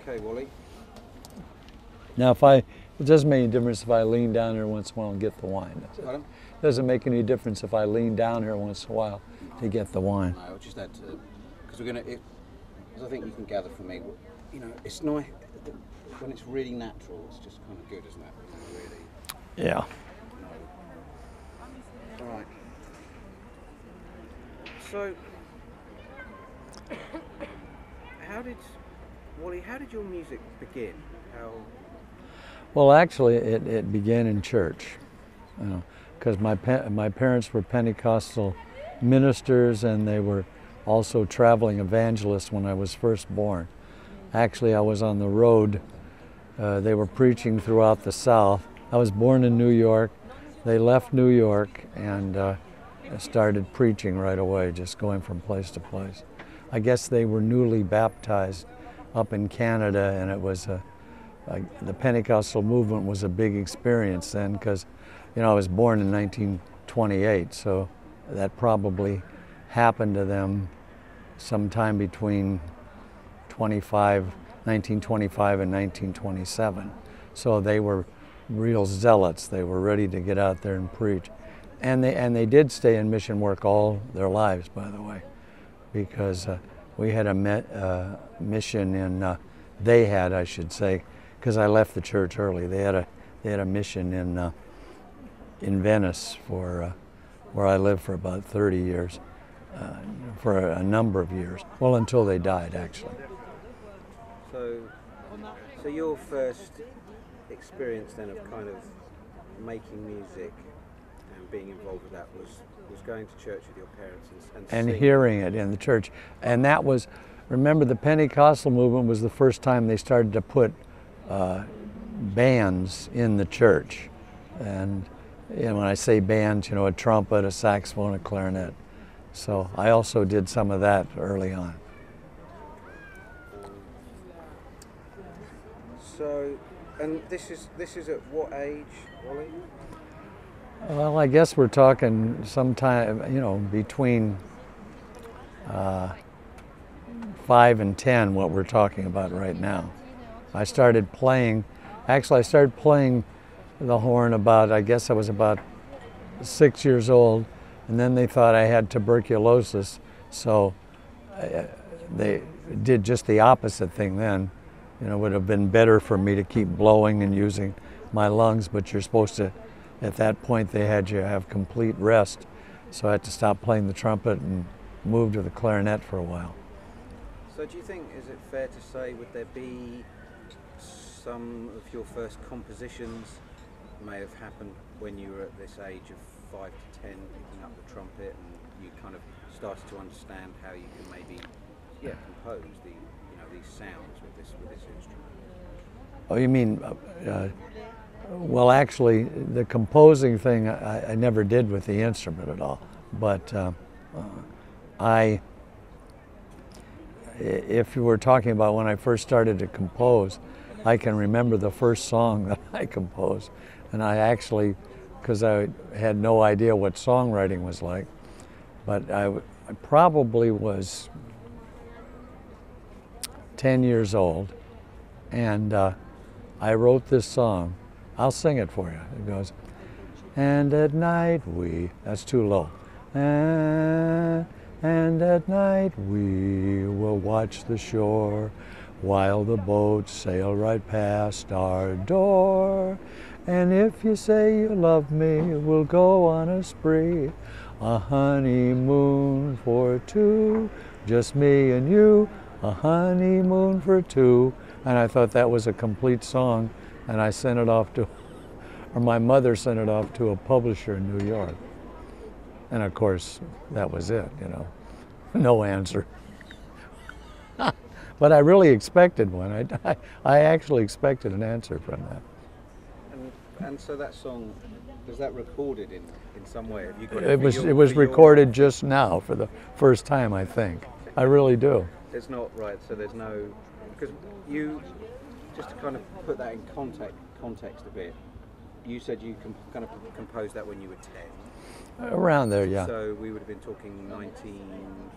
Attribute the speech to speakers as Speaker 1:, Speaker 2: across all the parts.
Speaker 1: Okay, Wally.
Speaker 2: Now, it doesn't make any difference if I lean down here once in a while and get the wine, does it?
Speaker 1: Pardon?
Speaker 2: Doesn't make any difference if I lean down here once in a while to get the wine.
Speaker 1: No, I'll just add to, because we're going to, as I think you can gather from me, you know, it's nice, when it's really natural, it's just kind of good, isn't it? Really.
Speaker 2: Yeah.
Speaker 1: All right. So, Wally, how did your music begin?
Speaker 2: Well, actually, it began in church, because my parents were Pentecostal ministers, and they were also traveling evangelists when I was first born. Actually, I was on the road. They were preaching throughout the South. I was born in New York. They left New York and started preaching right away, just going from place to place. I guess they were newly baptized up in Canada, and it was the Pentecostal movement was a big experience then, because, I was born in 1928, so that probably happened to them sometime between 1925 and 1927. So they were real zealots. They were ready to get out there and preach. And they did stay in mission work all their lives, by the way, because we had a mission in, they had, I should say, because I left the church early. They had a mission in Venice for where I lived for about 30 years, for a number of years. Well, until they died, actually.
Speaker 1: So your first experience then of kind of making music and being involved with that was going to church with your parents and
Speaker 2: hearing it in the church. And that was, remember, the Pentecostal movement was the first time they started to put bands in the church. And when I say bands, a trumpet, a saxophone, a clarinet. So I also did some of that early on.
Speaker 1: So, and this is at what age, Wally?
Speaker 2: Well, I guess we're talking sometime, between 5 and 10, what we're talking about right now. I started playing the horn I guess I was about 6 years old, and then they thought I had tuberculosis, so they did just the opposite thing then. It would have been better for me to keep blowing and using my lungs, but you're supposed to, at that point they had you have complete rest, so I had to stop playing the trumpet and move to the clarinet for a while.
Speaker 1: So do you think, is it fair to say, would there be some of your first compositions may have happened when you were at this age of 5 to 10, picking up the trumpet, and you kind of started to understand how you can maybe compose these sounds with this instrument?
Speaker 2: Oh, you mean, well, actually, the composing thing I never did with the instrument at all, but if you were talking about when I first started to compose, I can remember the first song that I composed, and I actually, because I had no idea what songwriting was like, but I probably was 10 years old, and I wrote this song. I'll sing it for you. It goes, and at night that's too low. And at night we will watch the shore while the boats sail right past our door. And if you say you love me, we'll go on a spree, a honeymoon for two, just me and you, a honeymoon for two. And I thought that was a complete song, and I sent it off to, or my mother sent it off to a publisher in New York. And of course, that was it, no answer. But I really expected one. I actually expected an answer from that.
Speaker 1: And so that song, was that recorded in some way? Have you got
Speaker 2: it was recorded just now for the first time, I think. I really do.
Speaker 1: It's not right, so there's no, because you, just to kind of put that in context a bit, you said you kind of composed that when you were 10.
Speaker 2: Around there, yeah.
Speaker 1: So we would have been talking the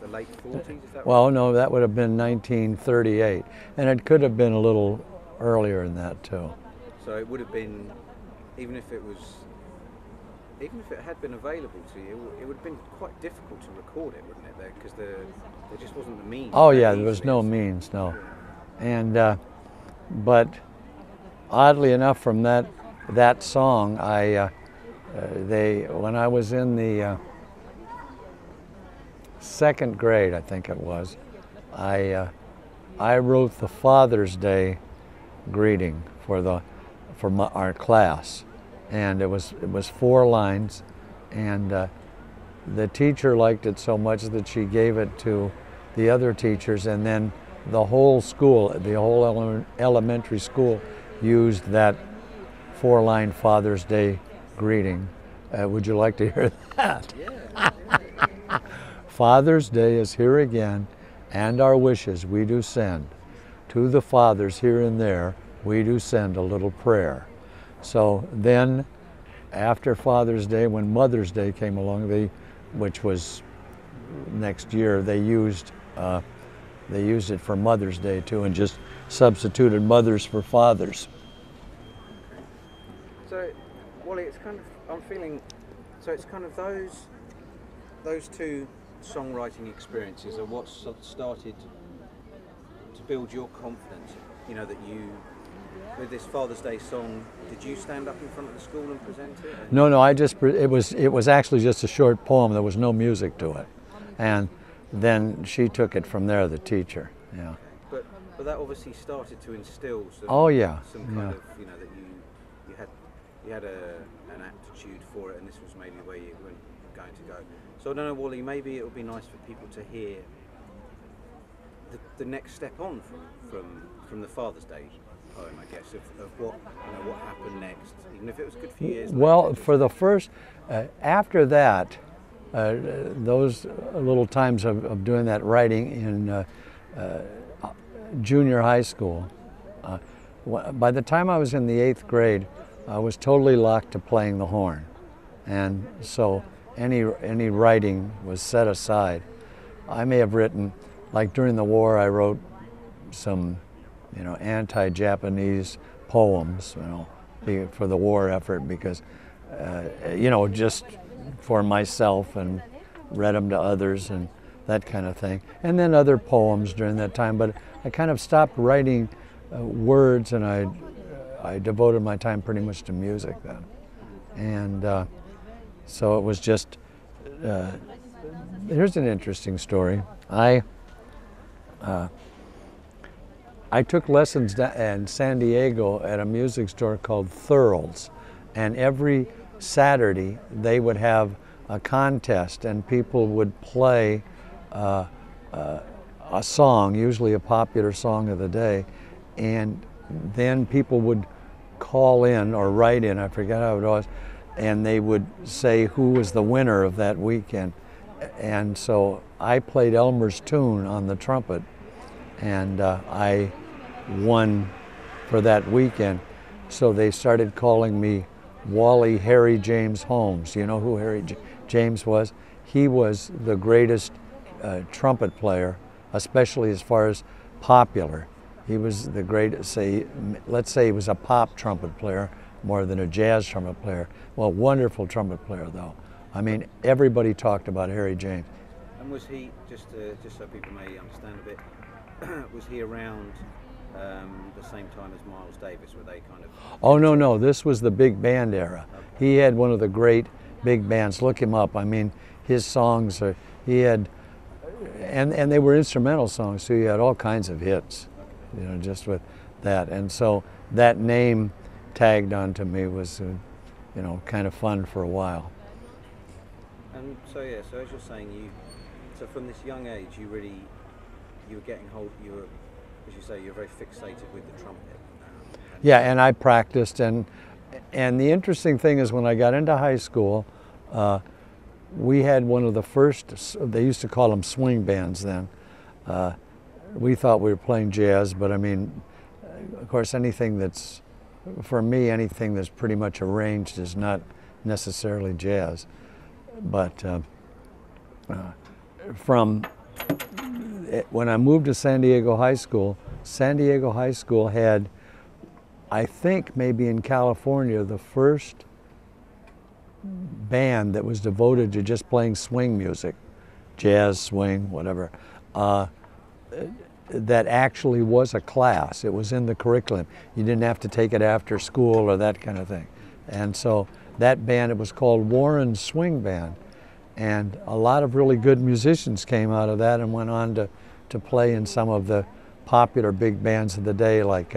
Speaker 1: late 40s, is that
Speaker 2: Well,
Speaker 1: right?
Speaker 2: no, that would have been 1938, and it could have been a little earlier than that too.
Speaker 1: So it would have been, even if it had been available to you, it would have been quite difficult to record it, wouldn't it? Because there just wasn't the means.
Speaker 2: Oh yeah, there was no means, no. And but oddly enough, from that song, when I was in the second grade, I think it was, I wrote the Father's Day greeting for our class, and it was 4 lines, and the teacher liked it so much that she gave it to the other teachers, and then the whole school, the whole elementary school, used that 4-line Father's Day greeting. Would you like to hear that?
Speaker 1: Yeah.
Speaker 2: Father's Day is here again, and our wishes we do send. To the fathers here and there, we do send a little prayer. So then, after Father's Day, when Mother's Day came along, which was next year, they used it for Mother's Day too, and just substituted mothers for fathers.
Speaker 1: So, Wally, it's kind of, I'm feeling, so it's kind of those two songwriting experiences are what started to build your confidence. You know, that you, with this Father's Day song, did you stand up in front of the school and present it?
Speaker 2: No, it was actually just a short poem. There was no music to it, and then she took it from there, the teacher. Yeah.
Speaker 1: But that obviously started to instill some.
Speaker 2: Oh yeah.
Speaker 1: Some kind of, you know, that you had an aptitude for it, and this was maybe where you were going to go. So I don't know, Wally. Maybe it would be nice for people to hear the next step on from the Father's Day poem, I guess, of what happened next, even if it was a good few years.
Speaker 2: Well,
Speaker 1: later.
Speaker 2: for the first, after that, those little times of doing that writing in junior high school, by the time I was in the 8th grade, I was totally locked to playing the horn, and so any writing was set aside. I may have written, like during the war, I wrote some, anti-Japanese poems, for the war effort, because, just for myself, and read them to others and that kind of thing. And then other poems during that time, but I kind of stopped writing words, and I devoted my time pretty much to music then. And so it was just, here's an interesting story. I took lessons in San Diego at a music store called Thurl's, and every Saturday they would have a contest, and people would play a song, usually a popular song of the day, and then people would call in or write in, I forget how it was, and they would say who was the winner of that weekend. And so I played Elmer's Tune on the trumpet, and I won for that weekend. So they started calling me Wally Harry James Holmes. You know who Harry James was? He was the greatest trumpet player, especially as far as popular. He was the greatest, let's say he was a pop trumpet player more than a jazz trumpet player. Well, wonderful trumpet player though. I mean, everybody talked about Harry James.
Speaker 1: And was he, just so people may understand a bit, was he around the same time as Miles Davis? Were they kind of?
Speaker 2: Oh no, this was the big band era. Okay. He had one of the great big bands. Look him up. I mean, his songs are, he had, and they were instrumental songs, so he had all kinds of hits, just with that. And so that name tagged onto me was, kind of fun for a while.
Speaker 1: And so as you're saying, so from this young age, you were getting hold, as you say, you're very fixated with the trumpet.
Speaker 2: Yeah, and I practiced, and the interesting thing is when I got into high school, we had one of the first, they used to call them swing bands then. We thought we were playing jazz, but I mean, of course, anything that's for me, anything that's pretty much arranged is not necessarily jazz. But when I moved to San Diego High School had, I think maybe in California, the first band that was devoted to just playing swing music, jazz, swing, whatever, that actually was a class. It was in the curriculum. You didn't have to take it after school or that kind of thing. And so that band, it was called Warren's Swing Band. And a lot of really good musicians came out of that and went on to play in some of the popular big bands of the day, like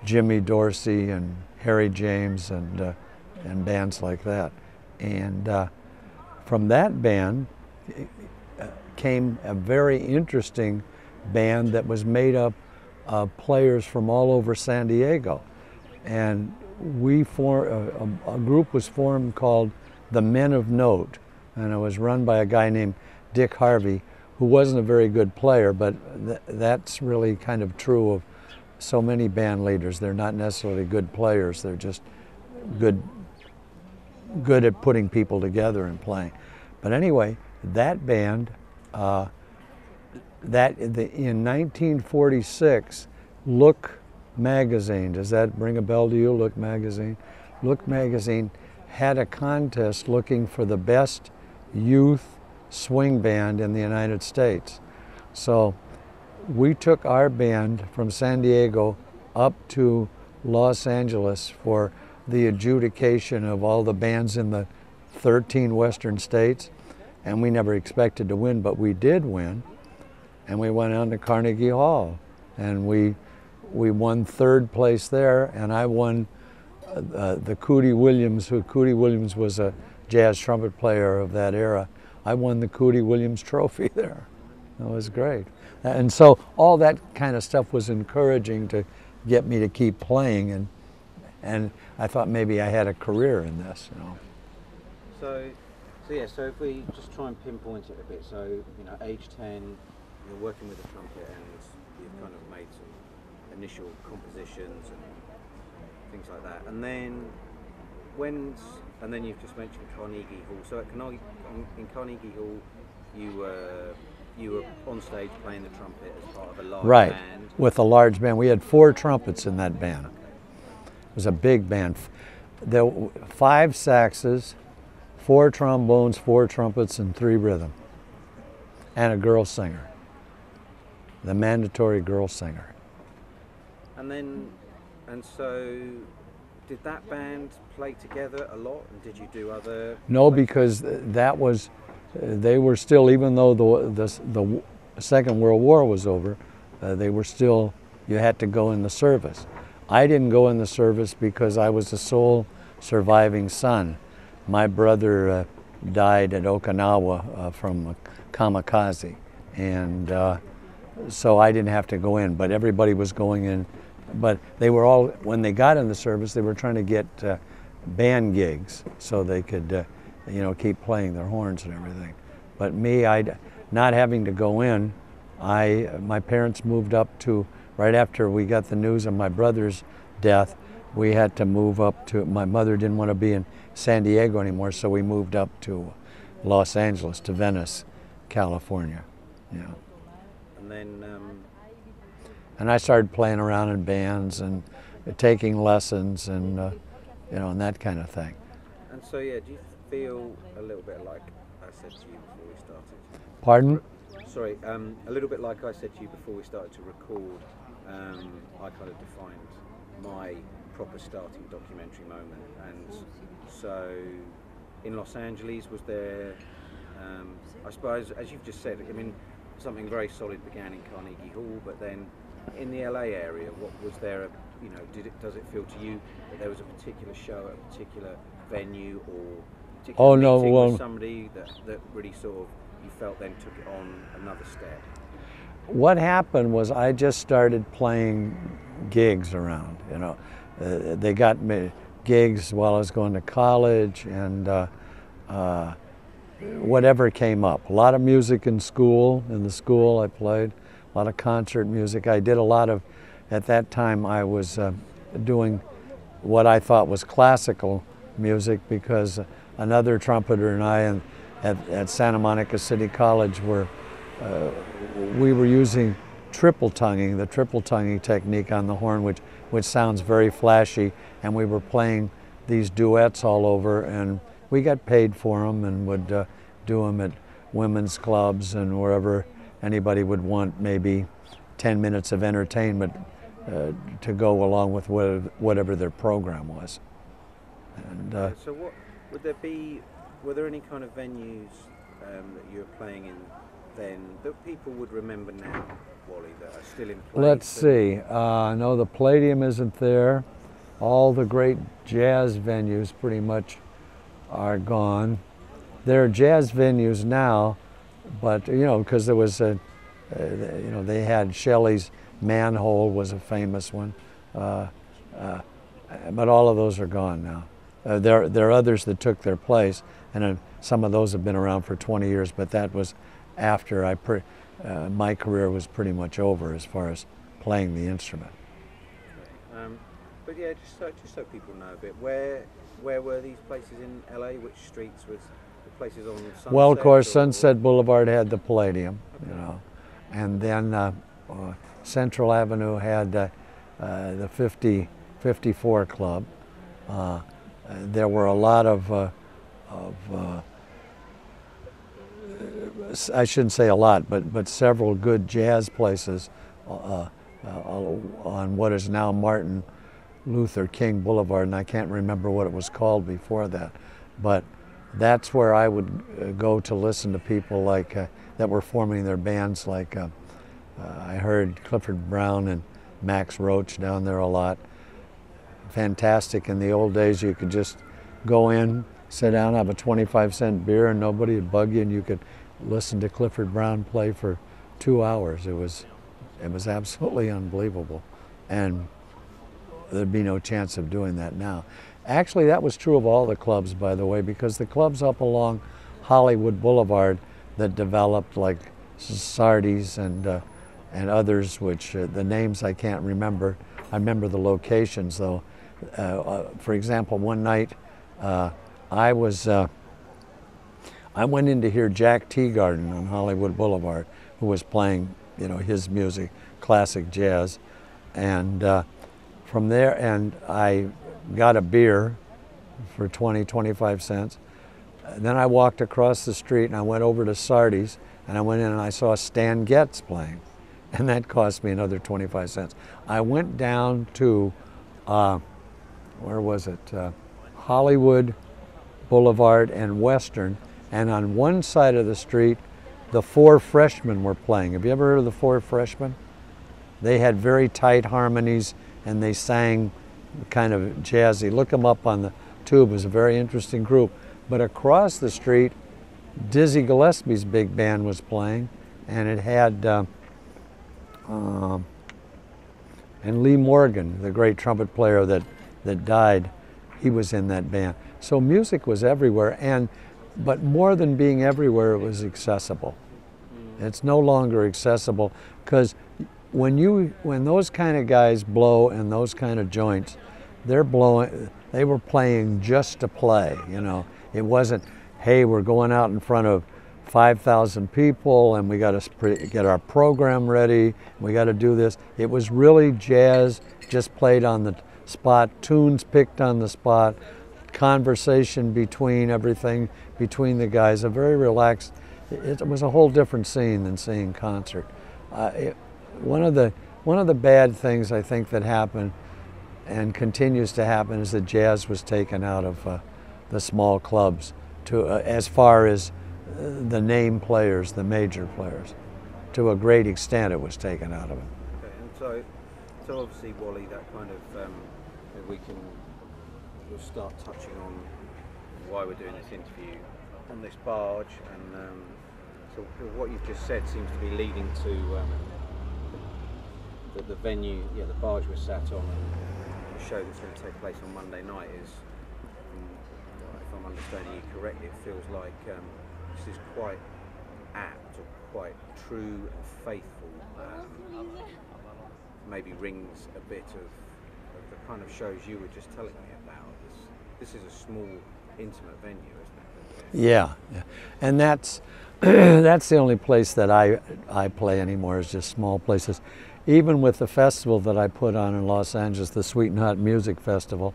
Speaker 2: Jimmy Dorsey and Harry James and bands like that. And from that band came a very interesting band that was made up of players from all over San Diego. And a group was formed called the Men of Note, and it was run by a guy named Dick Harvey, who wasn't a very good player, but that's really kind of true of so many band leaders. They're not necessarily good players, they're just good at putting people together and playing. But anyway, that band, in 1946, Look magazine, does that ring a bell to you, Look magazine? Look magazine had a contest looking for the best youth swing band in the United States. So we took our band from San Diego up to Los Angeles for the adjudication of all the bands in the 13 western states, and we never expected to win, but we did win. And we went on to Carnegie Hall, and we won third place there, and I won the Cootie Williams, Cootie Williams was a jazz trumpet player of that era. I won the Cootie Williams trophy there. That was great. And so all that kind of stuff was encouraging to get me to keep playing, and I thought maybe I had a career in this, you know.
Speaker 1: So if we just try and pinpoint it a bit, so, you know, age 10, you're working with the trumpet and you've kind of made some initial compositions and things like that, and then you've just mentioned Carnegie Hall. So in Carnegie Hall, you were on stage playing the trumpet as part of a large
Speaker 2: right,
Speaker 1: band.
Speaker 2: With a large band. We had 4 trumpets in that band. It was a big band. There were 5 saxes, 4 trombones, 4 trumpets, and 3 rhythm, and a girl singer, the mandatory girl singer.
Speaker 1: And so did that band play together a lot, and did you do other?
Speaker 2: No, because they were still, even though the Second World War was over, they were still, you had to go in the service. I didn't go in the service because I was the sole surviving son. My brother died at Okinawa from a kamikaze, and so I didn't have to go in, but everybody was going in. But they were all, when they got in the service, they were trying to get band gigs so they could, you know, keep playing their horns and everything. But me, not having to go in, my parents moved up to, right after we got the news of my brother's death, we had to move up to, my mother didn't want to be in San Diego anymore, so we moved up to Los Angeles, to Venice, California. Yeah.
Speaker 1: And then
Speaker 2: and I started playing around in bands and taking lessons and you know, and that kind of thing.
Speaker 1: And so, yeah, do you feel a little bit like I said to you before we started?
Speaker 2: Pardon?
Speaker 1: Sorry, a little bit like I said to you before we started to record, I kind of defined my proper starting documentary moment. And so in Los Angeles, was there, I suppose, as you've just said, I mean, something very solid began in Carnegie Hall, but then in the LA area, what was there, you know, does it feel to you that there was a particular show at a particular venue or particular meeting with somebody that really sort of, you felt then took it on another step?
Speaker 2: What happened was I just started playing gigs around, you know. They got me gigs while I was going to college, and whatever came up. A lot of music in school. In the school I played a lot of concert music. I did a lot of, at that time I was doing what I thought was classical music, because another trumpeter and I at Santa Monica City College we were using triple tonguing, the triple tonguing technique on the horn, which sounds very flashy, and we were playing these duets all over, and we got paid for them and would do them at women's clubs and wherever anybody would want maybe 10 minutes of entertainment to go along with whatever their program was. And
Speaker 1: so what would there be? Were there any kind of venues that you were playing in then that people would remember now, Wally, that are still in place?
Speaker 2: Let's see. No, the Palladium isn't there. All the great jazz venues pretty much are gone. There are jazz venues now, but because there was they had Shelley's Manhole was a famous one, but all of those are gone now. There are others that took their place, and some of those have been around for 20 years, but that was after my career was pretty much over as far as playing the instrument.
Speaker 1: But yeah, just so people know a bit, where were these places in LA? Which streets was the places on Sunset?
Speaker 2: Well, of course, Sunset Boulevard had the Palladium, and then Central Avenue had the 54 Club. There were a lot of I shouldn't say a lot, but several good jazz places on what is now Martin Luther King Boulevard, and I can't remember what it was called before that, but that's where I would go to listen to people like that were forming their bands. Like I heard Clifford Brown and Max Roach down there a lot. Fantastic. In the old days, you could just go in, sit down, have a 25-cent beer, and nobody would bug you, and you could listen to Clifford Brown play for 2 hours. It was absolutely unbelievable, and there'd be no chance of doing that now. Actually, that was true of all the clubs, by the way, because the clubs up along Hollywood Boulevard that developed, like Sardi's and others, which the names I can't remember. I remember the locations, though. For example, one night I went in to hear Jack Teagarden on Hollywood Boulevard, who was playing, his music, classic jazz, and from there, and I got a beer for 25 cents. Then I walked across the street and I went over to Sardi's, and I went in and I saw Stan Getz playing, and that cost me another 25 cents. I went down to, where was it? Hollywood Boulevard and Western, and on one side of the street, the Four Freshmen were playing. Have you ever heard of the Four Freshmen? They had very tight harmonies, and they sang kind of jazzy. Look them up on the tube. It was a very interesting group. But across the street, Dizzy Gillespie's big band was playing, and it had and Lee Morgan, the great trumpet player that died, he was in that band. So music was everywhere, but more than being everywhere, it was accessible. It's no longer accessible, because when those kind of guys blow in those kind of joints, they were playing just to play, It wasn't, hey, we're going out in front of 5,000 people and we got to get our program ready, we got to do this. It was really jazz, just played on the spot, tunes picked on the spot, conversation between the guys, a very relaxed, it was a whole different scene than seeing concert. One of the bad things I think that happened and continues to happen is that jazz was taken out of the small clubs as far as the name players, the major players. To a great extent, it was taken out of it.
Speaker 1: Okay, and so obviously, Wally, that kind of we'll start touching on why we're doing this interview on this barge, and so what you've just said seems to be leading to the venue, the barge we're sat on, and the show that's going to take place on Monday night is, if I'm understanding you correctly, it feels like this is quite apt or quite true and faithful. Maybe rings a bit of the kind of shows you were just telling me about. This is a small, intimate venue, isn't it?
Speaker 2: Yeah, yeah. And that's that's the only place that I play anymore, is just small places. Even with the festival that I put on in Los Angeles, the Sweet and Hot Music Festival,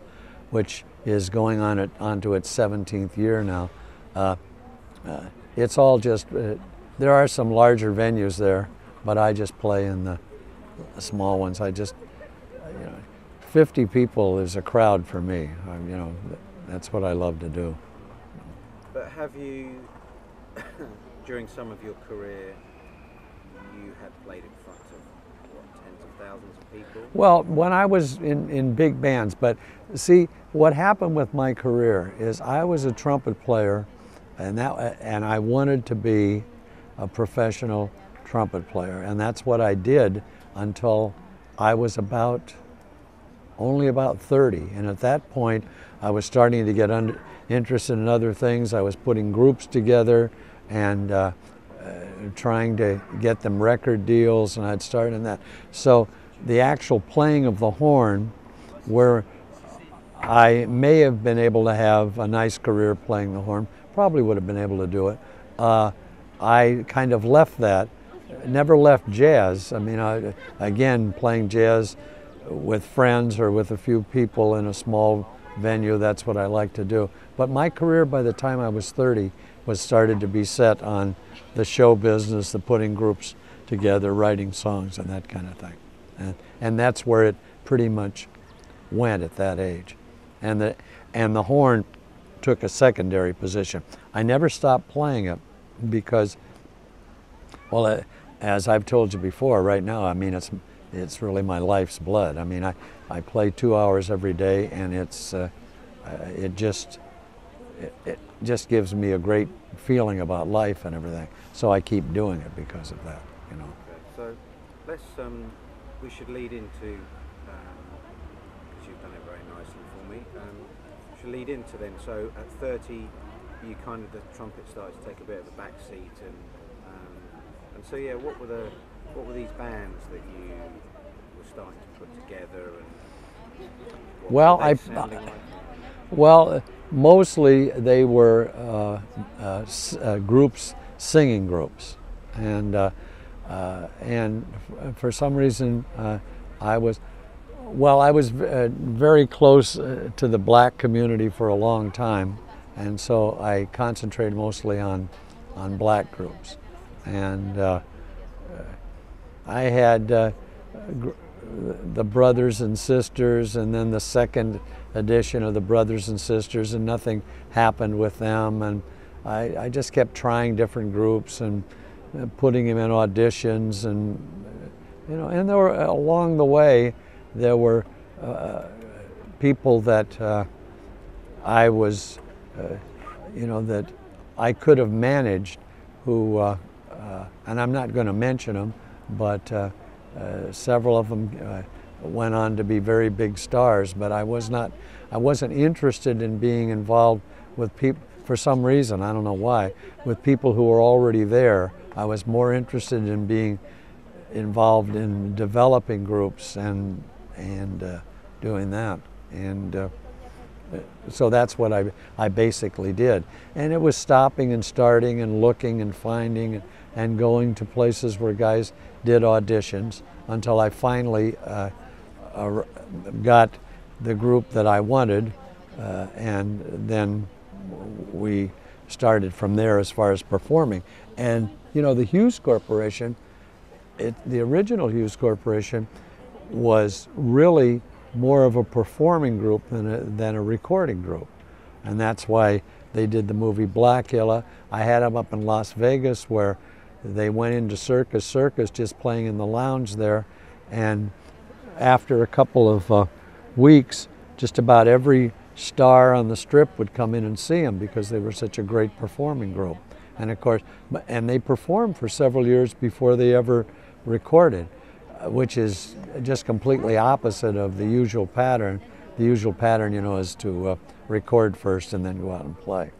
Speaker 2: which is going onto its 17th year now, it's all just, there are some larger venues there, but I just play in the small ones. I just, 50 people is a crowd for me. That's what I love to do.
Speaker 1: But have you, during some of your career, you had played in front of, what, tens of thousands of people?
Speaker 2: Well, when I was in big bands, but see, what happened with my career is I was a trumpet player, and I wanted to be a professional trumpet player, and that's what I did until I was only about 30. And at that point, I was starting to get interested in other things. I was putting groups together and trying to get them record deals, and I'd started in that. So the actual playing of the horn, where I may have been able to have a nice career playing the horn, probably would have been able to do it. I kind of left that, never left jazz. I mean, again, playing jazz with friends or with a few people in a small venue, that's what I like to do. But my career by the time I was 30 was started to be set on the show business, the putting groups together, writing songs and that kind of thing. And that's where it pretty much went at that age. And the horn took a secondary position. I never stopped playing it because, well, as I've told you before, right now, I mean, it's really my life's blood. I mean, I play 2 hours every day, and it just gives me a great feeling about life and everything. So I keep doing it because of that,
Speaker 1: Okay, so let's we should lead into, because you've done it very nicely for me. Should lead into then. So at 30, you kind of, the trumpet started to take a bit of a back seat, and so yeah, what were these bands that you were starting to put together, and what were they sounding like?
Speaker 2: Well, mostly they were groups, singing groups, and for some reason I was very close to the black community for a long time, and so I concentrated mostly on black groups, and I had the Brothers and Sisters, and then the second edition of the Brothers and Sisters, and nothing happened with them, and I just kept trying different groups and putting them in auditions, and and there were, along the way, there were people that I was that I could have managed, who and I'm not going to mention them, but several of them went on to be very big stars, but I wasn't interested in being involved with people, for some reason, I don't know why, with people who were already there. I was more interested in being involved in developing groups and doing that. And so that's what I basically did. And it was stopping and starting and looking and finding and going to places where guys did auditions until I finally got the group that I wanted, and then we started from there as far as performing. And the Hues Corporation, the original Hues Corporation, was really more of a performing group than a recording group, and that's why they did the movie Blackula. I had them up in Las Vegas, where they went into Circus just playing in the lounge there, and after a couple of weeks, just about every star on the Strip would come in and see them because they were such a great performing group. And of course, and they performed for several years before they ever recorded, which is just completely opposite of the usual pattern. The usual pattern, is to record first and then go out and play.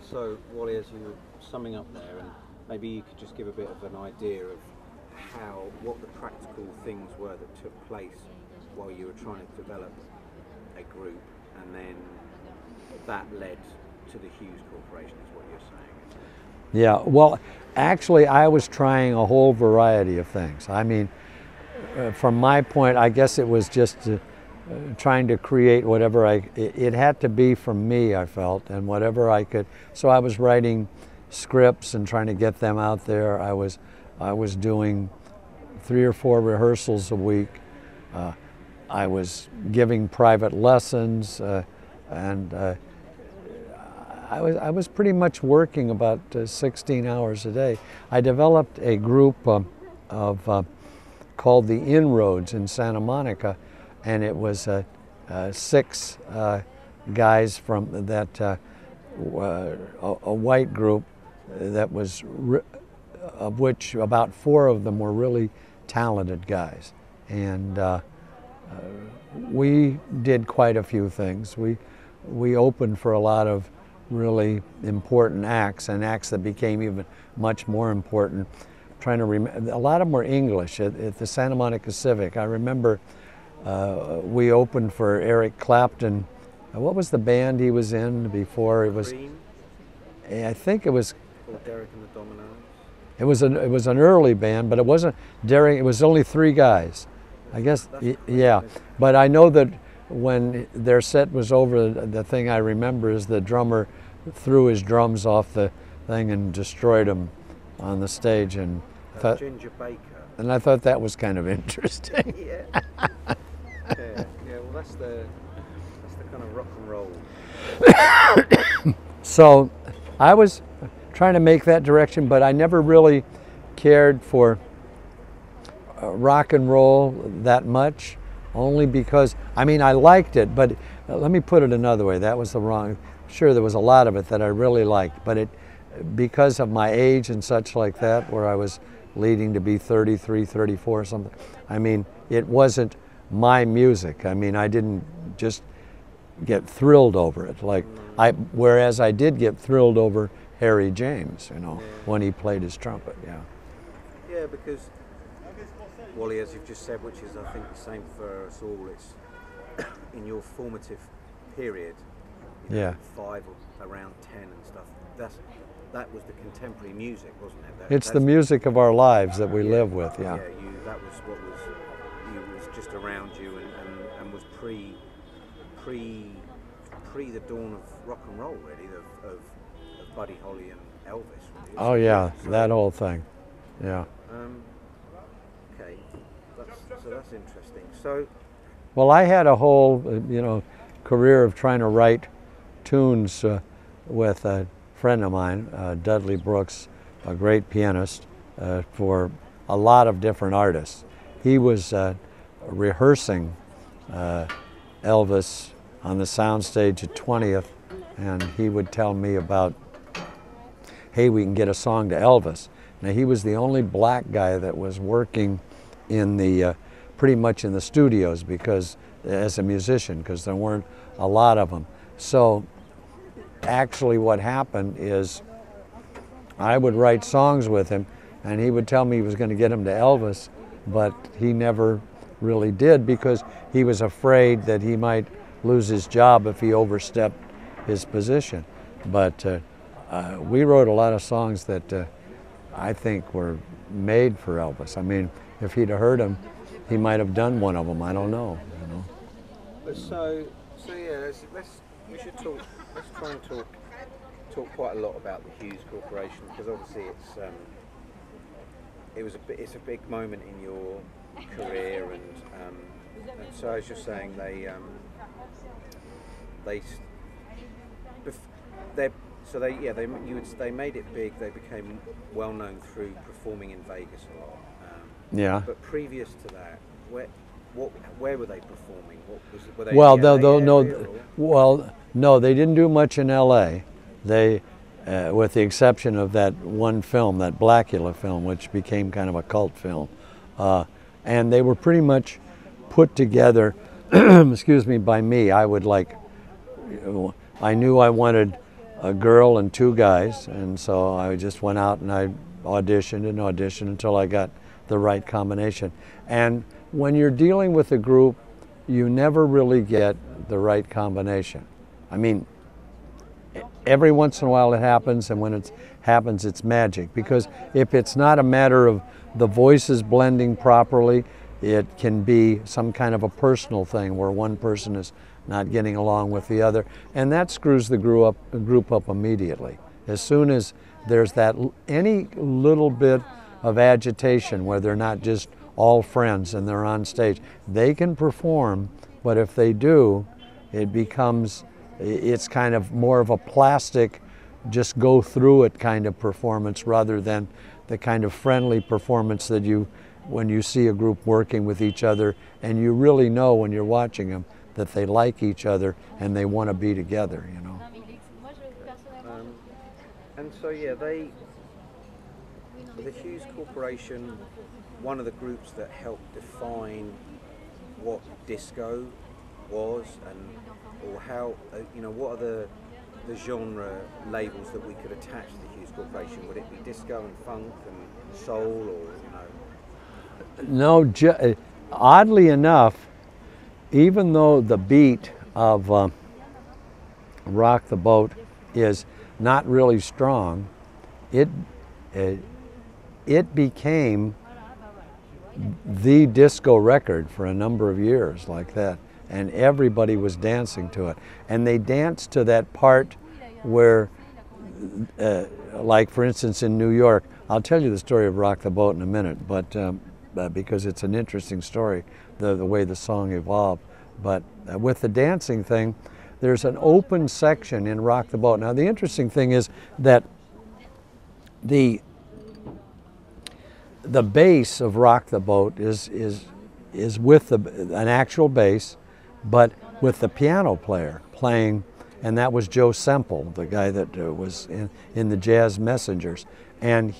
Speaker 1: So Wally, as you were summing up there, and maybe you could just give a bit of an idea of what the practical things were that took place while you were trying to develop a group, and then that led to the Hues Corporation, is what you're saying.
Speaker 2: Yeah, well, actually, I was trying a whole variety of things. I mean, from my point, I guess it was just trying to create whatever it had to be from me, I felt, and whatever I could. So I was writing scripts and trying to get them out there. I was doing 3 or 4 rehearsals a week. I was giving private lessons, and I was pretty much working about 16 hours a day. I developed a group called the Inroads in Santa Monica, and it was 6 guys from that a white group that was of which about 4 of them were really talented guys, and we did quite a few things. We opened for a lot of really important acts, and acts that became even much more important. Trying to remember, a lot of them were English at the Santa Monica Civic. I remember we opened for Eric Clapton. What was the band he was in before? It was,
Speaker 1: Green?
Speaker 2: I think it was.
Speaker 1: Or Derek and the Dominoes?
Speaker 2: It was an early band, but it wasn't Derek. It was only 3 guys, I guess. Yeah, but I know that when their set was over, the thing I remember is the drummer threw his drums off the thing and destroyed them on the stage, and
Speaker 1: Ginger Baker.
Speaker 2: And I thought that was kind of interesting.
Speaker 1: Yeah. Yeah. Well, that's the kind of rock and roll.
Speaker 2: So, I was trying to make that direction, but I never really cared for rock and roll that much. Only because, I mean, I liked it, but let me put it another way. That was the wrong. Sure, there was a lot of it that I really liked, but because of my age and such like that, where I was leading to be 33, 34 or something, I mean, it wasn't my music. I mean, I didn't just get thrilled over it. Whereas I did get thrilled over Harry James, when he played his trumpet, yeah.
Speaker 1: Yeah, because Wally, as you've just said, which is I think the same for us all, it's in your formative period, 5 or around 10 and stuff, that was the contemporary music, wasn't it?
Speaker 2: It's the music of our lives that we live with, yeah.
Speaker 1: Yeah, that was what was just around you and was pre the dawn of rock and roll, really, of Buddy Holly and Elvis. Really.
Speaker 2: Oh yeah, that whole thing, yeah.
Speaker 1: Okay, so that's interesting. So,
Speaker 2: well, I had a whole, career of trying to write tunes with a friend of mine, Dudley Brooks, a great pianist, for a lot of different artists. He was rehearsing Elvis on the soundstage at 20th, and he would tell me about, hey, we can get a song to Elvis. Now, he was the only black guy that was working in the, pretty much in the studios as a musician, because there weren't a lot of them. So actually what happened is I would write songs with him, and he would tell me he was going to get them to Elvis, but he never really did, because he was afraid that he might lose his job if he overstepped his position. But we wrote a lot of songs that I think were made for Elvis. I mean, if he'd have heard them, he might have done one of them. I don't know.
Speaker 1: But so yeah, we should talk. Let's try and talk quite a lot about the Hues Corporation, because obviously it's a big moment in your career, and so I was just saying they made it big. They became well known through performing in Vegas a lot.
Speaker 2: Yeah.
Speaker 1: But previous to that, where were they performing? Were they
Speaker 2: well,
Speaker 1: in the LA
Speaker 2: no.
Speaker 1: area, or?
Speaker 2: Well, no, they didn't do much in L.A. They, with the exception of that one film, that Blackula film, which became kind of a cult film, and they were pretty much put together, excuse me, by me. I would I knew I wanted a girl and 2 guys, and so I just went out and I auditioned until I got the right combination. And when you're dealing with a group, you never really get the right combination. I mean, every once in a while it happens, and when it happens, it's magic. Because if it's not a matter of the voices blending properly, it can be some kind of a personal thing where one person is not getting along with the other, and that screws the group up immediately. As soon as there's that any little bit of agitation where they're not just all friends and they're on stage, they can perform, but if they do, it's kind of more of a plastic, just go through it kind of performance rather than the kind of friendly performance that when you see a group working with each other and you really know when you're watching them that they like each other and they want to be together, you know.
Speaker 1: And so yeah, the Hues Corporation, one of the groups that helped define what disco was, and or how what are the genre labels that we could attach to the Hues Corporation? Would it be disco and funk and soul, or
Speaker 2: No, oddly enough, even though the beat of Rock the Boat is not really strong, it became the disco record for a number of years like that, and everybody was dancing to it. And they danced to that part where, like for instance in New York, I'll tell you the story of Rock the Boat in a minute, but because it's an interesting story, the way the song evolved. But with the dancing thing, there's an open section in Rock the Boat. Now the interesting thing is that the bass of Rock the Boat is with an actual bass, but with the piano player playing, and that was Joe Semple, the guy that was in the Jazz Messengers, and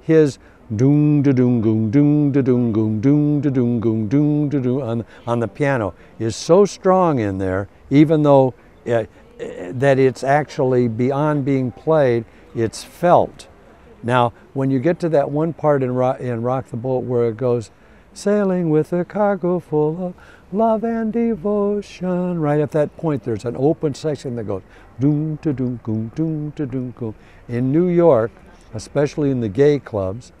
Speaker 2: his doom da doom goom doom da doom goom doom da doom goom doom da doom on the piano is so strong in there, even though that it's actually beyond being played, it's felt. Now, when you get to that one part in Rock the Boat where it goes, sailing with a cargo full of love and devotion, right at that point there's an open section that goes doom to doom goom doom to doom goom. In New York, especially in the gay clubs,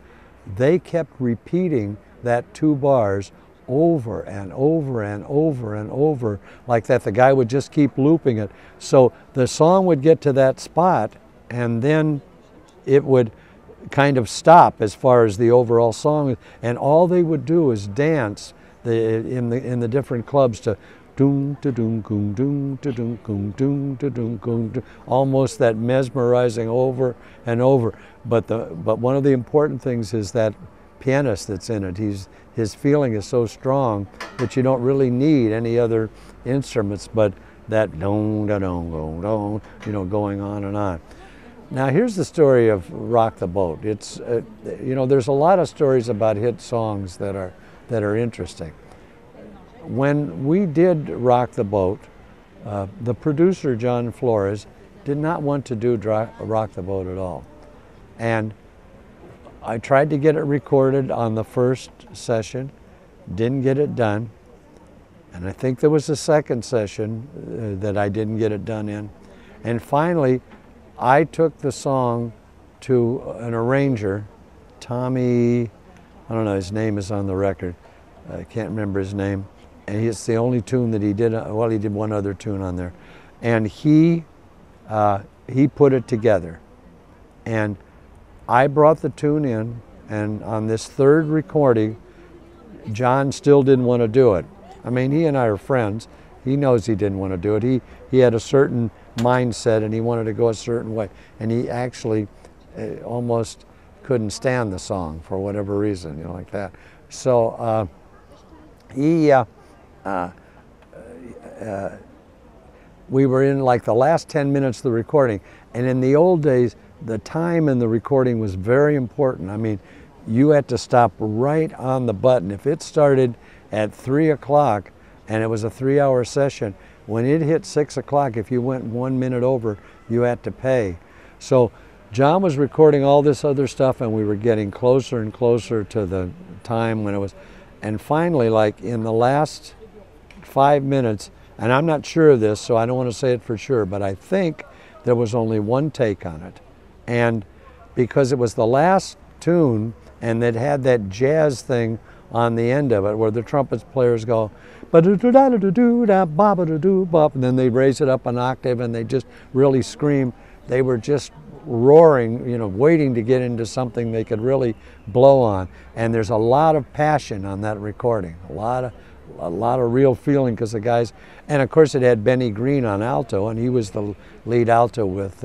Speaker 2: they kept repeating that 2 bars over and over and over and over like that. The guy would just keep looping it. So the song would get to that spot and then it would kind of stop as far as the overall song, and all they would do is dance in the different clubs to doom to doom goom doom to doom goom doom to doom goom, almost that mesmerizing over and over. But one of the important things is that pianist that's in it. His feeling is so strong that you don't really need any other instruments but that dong da dong dong dong, going on and on. Now here's the story of Rock the Boat. It's there's a lot of stories about hit songs that are interesting. When we did Rock the Boat, the producer John Flores did not want to do Rock the Boat at all, and I tried to get it recorded on the first session, didn't get it done, and I think there was a second session that I didn't get it done in, and finally I took the song to an arranger, Tommy, I don't know, his name is on the record, I can't remember his name, and it's the only tune that he did, well, he did one other tune on there, and he put it together. And I brought the tune in, and on this third recording, John still didn't want to do it. I mean, he and I are friends. He knows he didn't want to do it. He had a certain mindset and he wanted to go a certain way. And he actually almost couldn't stand the song for whatever reason, like that. So we were in like the last 10 minutes of the recording. And in the old days, the time in the recording was very important. I mean, you had to stop right on the button. If it started at 3 o'clock and it was a 3-hour session, when it hit 6 o'clock, if you went 1 minute over, you had to pay. So John was recording all this other stuff, and we were getting closer and closer to the time when it was, and finally, like in the last 5 minutes, and I'm not sure of this, so I don't want to say it for sure, but I think there was only one take on it. And because it was the last tune, and it had that jazz thing on the end of it, where the trumpet players go, ba-da-da-da-da-da-da-ba-ba-da-do-bop, and then they raise it up an octave, and they just really scream. They were just roaring, you know, waiting to get into something they could really blow on. And there's a lot of passion on that recording, a lot of real feeling, because the guys, and of course it had Benny Green on alto, and he was the lead alto with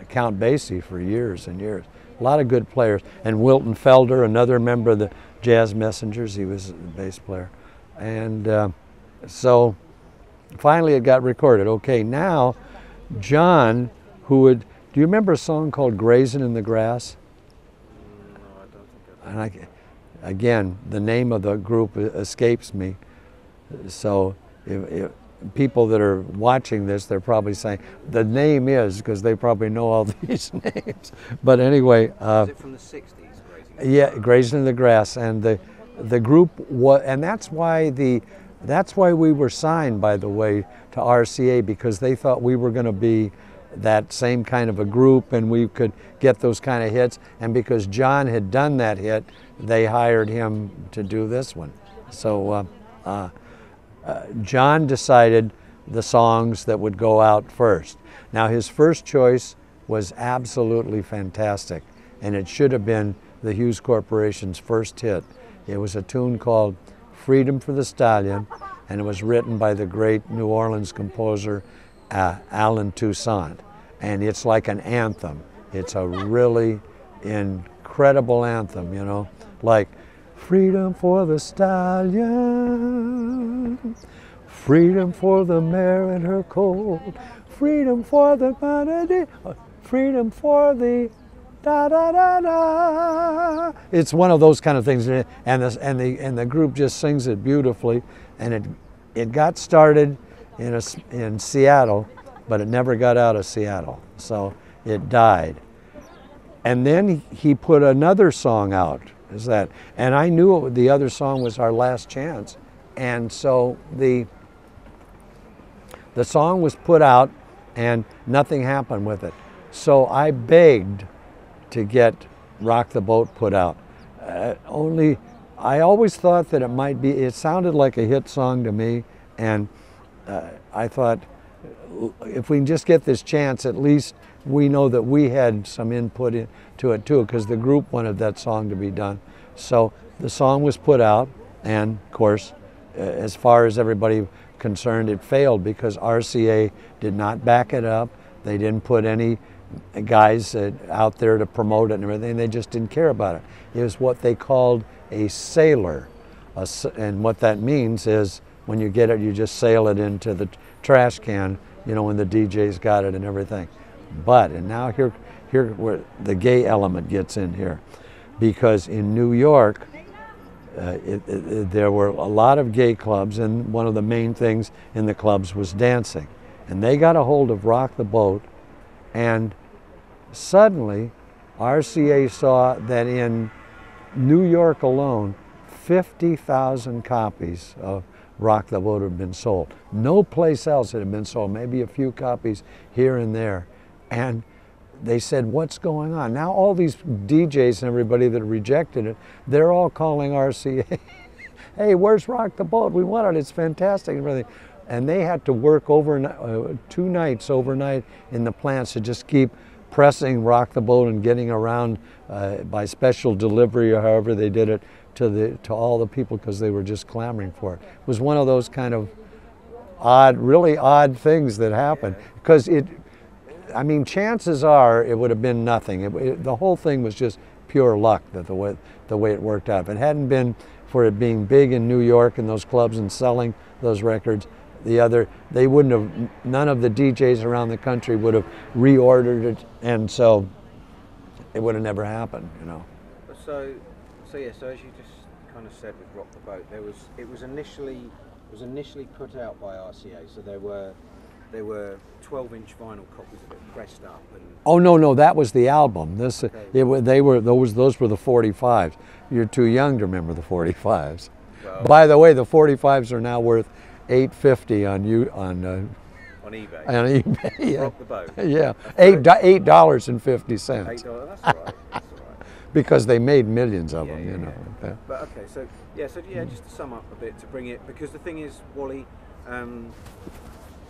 Speaker 2: Count Basie for years and years. A lot of good players. And Wilton Felder, another member of the Jazz Messengers, he was a bass player. And so finally it got recorded. Okay, now John, who would, do you remember a song called Grazing in the Grass?
Speaker 1: No, I don't think I do.
Speaker 2: Again, the name of the group escapes me. So if people that are watching this, they're probably saying, the name is, because they probably know all these names. But anyway.
Speaker 1: Is it from the 60s, Grazing?
Speaker 2: Yeah, Grazing in the Grass. And the group, and that's why we were signed, by the way, to RCA, because they thought we were going to be that same kind of a group and we could get those kind of hits. And because John had done that hit, they hired him to do this one. So John decided the songs that would go out first. Now his first choice was absolutely fantastic, and it should have been the Hues Corporation's first hit. It was a tune called Freedom for the Stallion, and it was written by the great New Orleans composer Allen Toussaint. And it's like an anthem. It's a really incredible anthem, you know, like freedom for the stallion, freedom for the mare and her colt, freedom for the freedom for the da da da da. It's one of those kind of things, and the group just sings it beautifully. And it got started in Seattle, but it never got out of Seattle, so it died. And then he put another song out, and I knew the other song was Our Last Chance, and so the song was put out, and nothing happened with it. So I begged to get Rock the Boat put out. I always thought that it sounded like a hit song to me, and I thought, if we can just get this chance, at least we know that we had some input into it too, because the group wanted that song to be done. So the song was put out, and of course, as far as everybody concerned, it failed because RCA did not back it up. They didn't put any guys out there to promote it and everything. They just didn't care about it. It was what they called a sailor, and what that means is when you get it, you just sail it into the trash can, you know, when the DJ's got it and everything. And now here where the gay element gets in here, because in New York there were a lot of gay clubs, and one of the main things in the clubs was dancing, and they got a hold of Rock the Boat, and suddenly RCA saw that in New York alone 50,000 copies of Rock the Boat had been sold. No place else had been sold, maybe a few copies here and there. And they said, what's going on? Now all these DJs and everybody that rejected it, they're all calling RCA. Hey, where's Rock the Boat? We want it, it's fantastic and everything. And they had to work overnight, 2 nights overnight in the plants to just keep pressing Rock the Boat and getting around by special delivery or however they did it to all the people, because they were just clamoring for it. It was one of those kind of really odd things that happened, because I mean, chances are it would have been nothing. The whole thing was just pure luck, that the way it worked out. If it hadn't been for it being big in New York and those clubs and selling those records, they wouldn't have, none of the DJs around the country would have reordered it, and so it would have never happened, you know.
Speaker 1: So as you just kind of said with Rock the Boat, it was initially put out by RCA, so there were there were 12-inch vinyl copies of it pressed up. And
Speaker 2: Oh no, that was the album. This
Speaker 1: Okay.
Speaker 2: those were the 45s. You're too young to remember the 45s.
Speaker 1: Well,
Speaker 2: By the way, the 45s are now worth $8.50
Speaker 1: on eBay.
Speaker 2: on eBay. Yeah,
Speaker 1: Rock the boat.
Speaker 2: yeah.
Speaker 1: I've heard-
Speaker 2: $8.50
Speaker 1: $8. That's all right. That's all right.
Speaker 2: because they made millions of
Speaker 1: Yeah,
Speaker 2: them.
Speaker 1: yeah,
Speaker 2: You know.
Speaker 1: yeah. But okay, so just to sum up a bit, to bring it, because the thing is, Wally,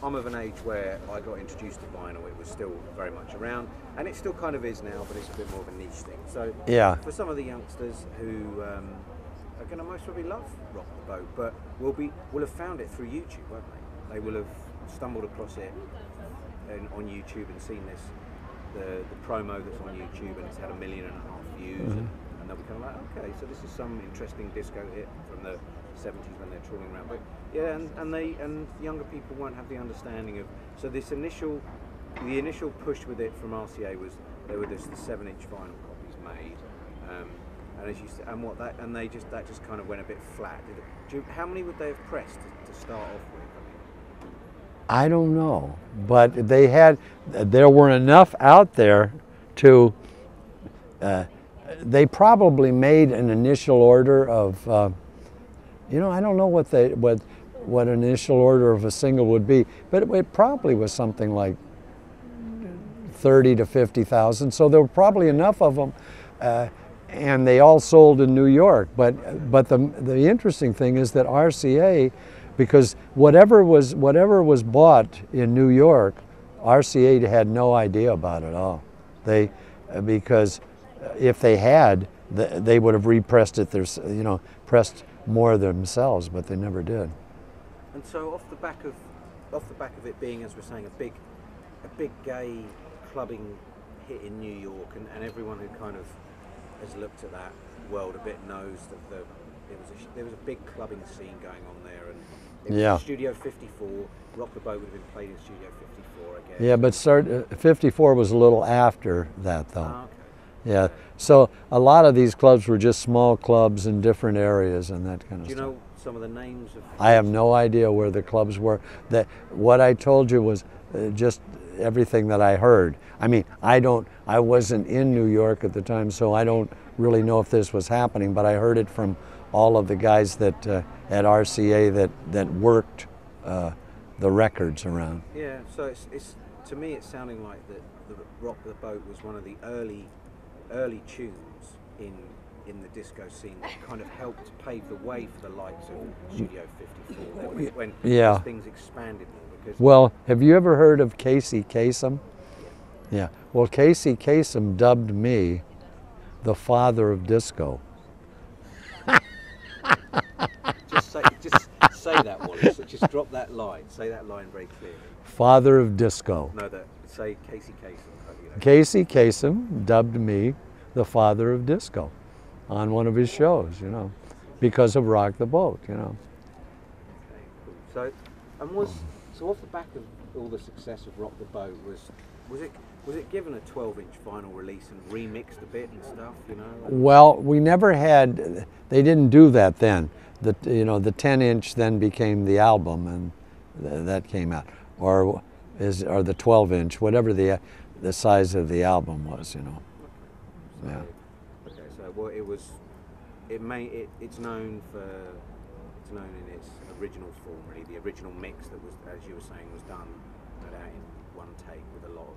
Speaker 1: I'm of an age where I got introduced to vinyl. It was still very much around, and it still kind of is now, but it's a bit more of a niche thing. So
Speaker 2: Yeah.
Speaker 1: for some of the youngsters who are going to most probably love Rock the Boat, but will have found it through YouTube, won't they? They will have stumbled across it on YouTube and seen the promo that's on YouTube, and it's had 1.5 million views, and they'll be kind of like, okay, so this is some interesting disco hit from the 70s when they're trawling around. But yeah, and younger people won't have the understanding of. So the initial push with it from RCA was there were just the 7-inch vinyl copies made, and as you said, that just kind of went a bit flat. How many would they have pressed to start off with?
Speaker 2: I don't know, but there were enough out there to. They probably made an initial order of. I don't know what an initial order of a single would be, but it probably was something like 30 to 50,000. So there were probably enough of them, and they all sold in New York. But the interesting thing is that RCA, because whatever was bought in New York, RCA had no idea about it all. Because if they had, they would have repressed it. Pressed more themselves, but they never did.
Speaker 1: And so off the back of it being, as we're saying, a big gay clubbing hit in New York, and everyone who kind of has looked at that world a bit knows that there was a big clubbing scene going on there, and it was Studio 54. Rock the Boat would have been played in Studio 54, I guess.
Speaker 2: Yeah, but 54 was a little after that, though.
Speaker 1: Okay.
Speaker 2: Yeah, so a lot of these clubs were just small clubs in different areas and that kind of stuff.
Speaker 1: Do you know some of the names of?
Speaker 2: I have no idea where the clubs were. What I told you was just everything that I heard. I mean, I wasn't in New York at the time, so I don't really know if this was happening, but I heard it from all of the guys that at RCA that worked the records around.
Speaker 1: Yeah, so it's to me it's sounding like that the Rock the Boat was one of the early tunes in the disco scene that kind of helped pave the way for the likes of Studio 54 when things expanded more. Because
Speaker 2: well, have you ever heard of Kasem? Yeah. Well, Kasem dubbed me the father of disco.
Speaker 1: just say that, Wally. So just drop that line. Say that line very clearly.
Speaker 2: Father of disco.
Speaker 1: No, say Kasem.
Speaker 2: Kasem dubbed me the father of disco on one of his shows, because of Rock the Boat,
Speaker 1: Okay, cool. So off the back of all the success of Rock the Boat, was it given a 12-inch vinyl release and remixed a bit and stuff,
Speaker 2: Well, we never had. They didn't do that then. The 10-inch then became the album, and that came out, or the 12-inch, whatever the size of the album was, Yeah.
Speaker 1: Okay, so it's known in its original form, really. The original mix that was, as you were saying, was done in one take with a lot of.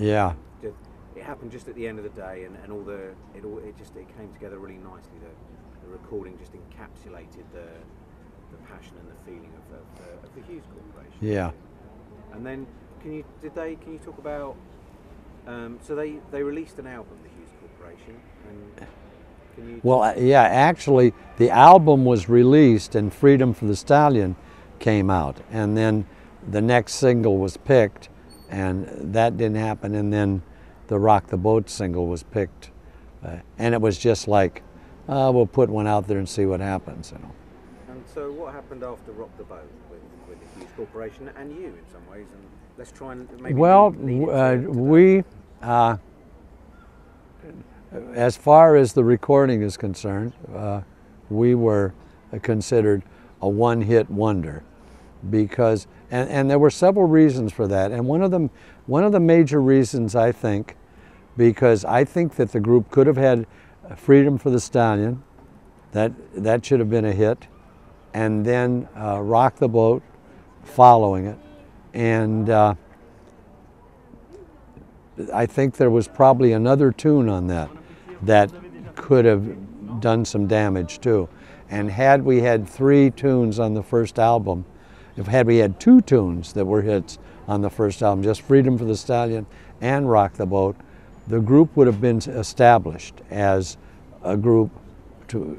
Speaker 2: Yeah.
Speaker 1: It happened just at the end of the day, and it came together really nicely. The recording just encapsulated the passion and the feeling of the Hues Corporation.
Speaker 2: Yeah.
Speaker 1: And then, can you talk about? So they released an album, the Hues Corporation, and can you?
Speaker 2: Well, yeah, actually, the album was released, and Freedom for the Stallion came out, and then the next single was picked, and that didn't happen, and then the Rock the Boat single was picked, and it was just like, we'll put one out there and see what happens,
Speaker 1: And so, what happened after Rock the Boat with the Hues Corporation and you, in some ways, and let's try and maybe.
Speaker 2: Well,
Speaker 1: lead
Speaker 2: as far as the recording is concerned, we were considered a one-hit wonder. because, and there were several reasons for that, and one of the major reasons, I think, because I think that the group could have had Freedom for the Stallion, that should have been a hit, and then Rock the Boat following it, and I think there was probably another tune on that could have done some damage too. And had we had 3 tunes on the first album, had we had 2 tunes that were hits on the first album, just Freedom for the Stallion and Rock the Boat, the group would have been established as a group to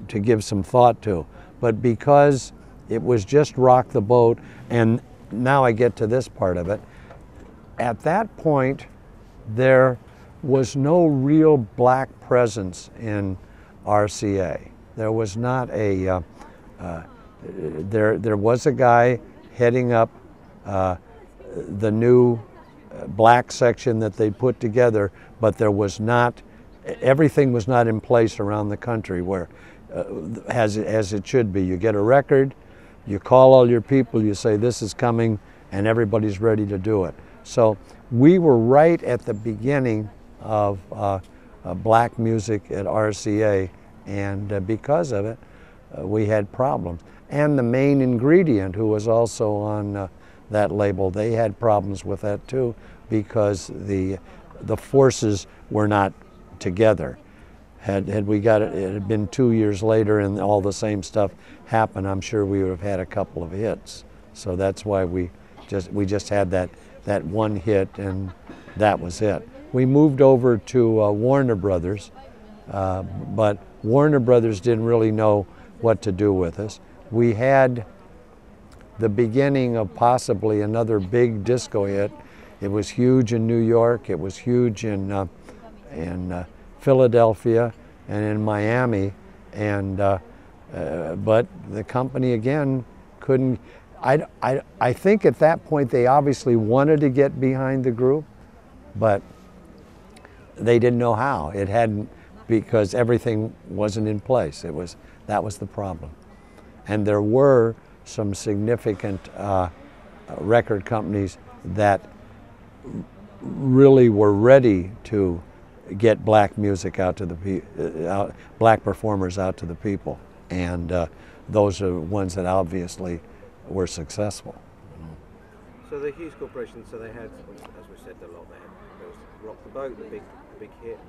Speaker 2: give some thought to. But because it was just Rock the Boat, and now I get to this part of it, at that point there was no real black presence in RCA. There was not a, there was a guy heading up the new black section that they put together, but there was not, everything was not in place around the country where, as it should be. You get a record, you call all your people, you say this is coming, and everybody's ready to do it. So we were right at the beginning of black music at RCA, and because of it, we had problems. And the main ingredient, who was also on that label, they had problems with that too, because the forces were not together. Had we got it, it had been 2 years later and all the same stuff happened, I'm sure we would have had a couple of hits. So that's why we just had that one hit, and that was it. We moved over to Warner Brothers, but Warner Brothers didn't really know what to do with us. We had the beginning of possibly another big disco hit. It was huge in New York, it was huge in Philadelphia and in Miami, and but the company again couldn't. I think at that point they obviously wanted to get behind the group, but they didn't know how. It hadn't, because everything wasn't in place. That was the problem, and there were some significant record companies that really were ready to get black music out to the black performers out to the people, and those are ones that obviously were successful.
Speaker 1: So the Hues Corporation, so they had, as we said, a lot. There was Rock the Boat, the big hit,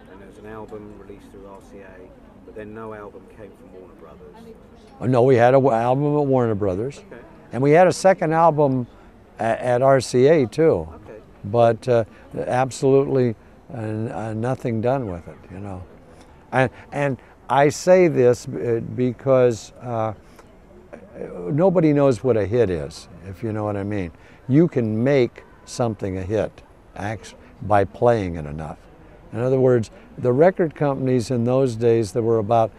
Speaker 1: and there was an album released through RCA, but then no album came from Warner Brothers.
Speaker 2: No, we had an album at Warner Brothers,
Speaker 1: okay,
Speaker 2: and we had a second album at RCA too,
Speaker 1: okay,
Speaker 2: but absolutely nothing done with it, you know. And I say this because nobody knows what a hit is, if you know what I mean. You can make something a hit by playing it enough. In other words, the record companies in those days, there were about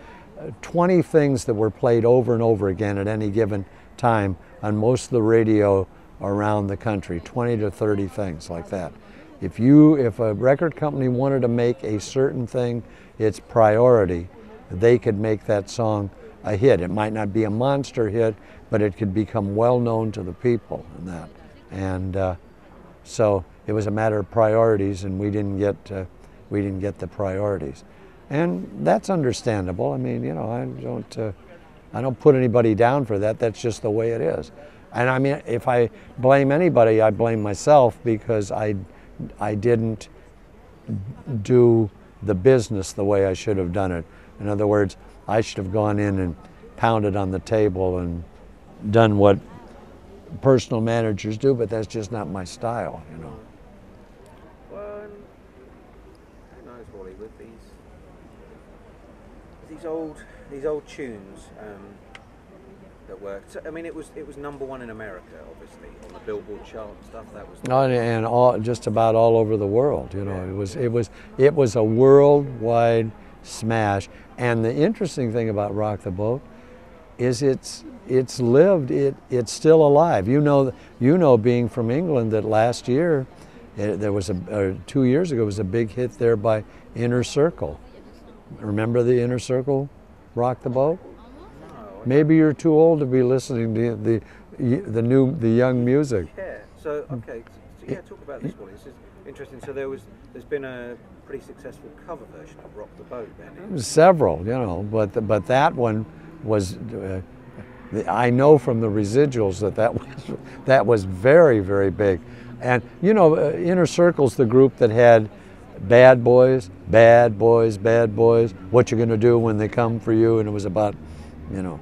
Speaker 2: 20 things that were played over and over again at any given time on most of the radio around the country, 20 to 30 things like that. If a record company wanted to make a certain thing its priority, they could make that song a hit. It might not be a monster hit, but it could become well known to the people and that. And so it was a matter of priorities, and we didn't get the priorities, and that's understandable. I mean, you know, I don't put anybody down for that. That's just the way it is. And I mean, if I blame anybody, I blame myself, because I didn't do the business the way I should have done it. In other words, I should have gone in and pounded on the table and done what personal managers do, but that's just not my style, you know.
Speaker 1: Well, who knows, Wally, with these old tunes that worked. So, I mean, it was #1 in America, obviously, on the Billboard chart and stuff. That was
Speaker 2: and just about all over the world, you know. Yeah. It was a worldwide smash. And the interesting thing about Rock the Boat is it's lived. It's still alive. You know, being from England, that last year there was 2 years ago was a big hit there by Inner Circle. Remember the Inner Circle, Rock the Boat?
Speaker 1: No.
Speaker 2: Maybe you're too old to be listening to the the young music.
Speaker 1: Yeah. So okay. So yeah, talk about this one. This is interesting. So there's been a pretty successful cover version of Rock the Boat then.
Speaker 2: Several, you know, but that one was. I know from the residuals that was very, very big, and you know, Inner Circle's the group that had Bad Boys, Bad Boys, Bad Boys. What you gonna do when they come for you? And it was about, you know.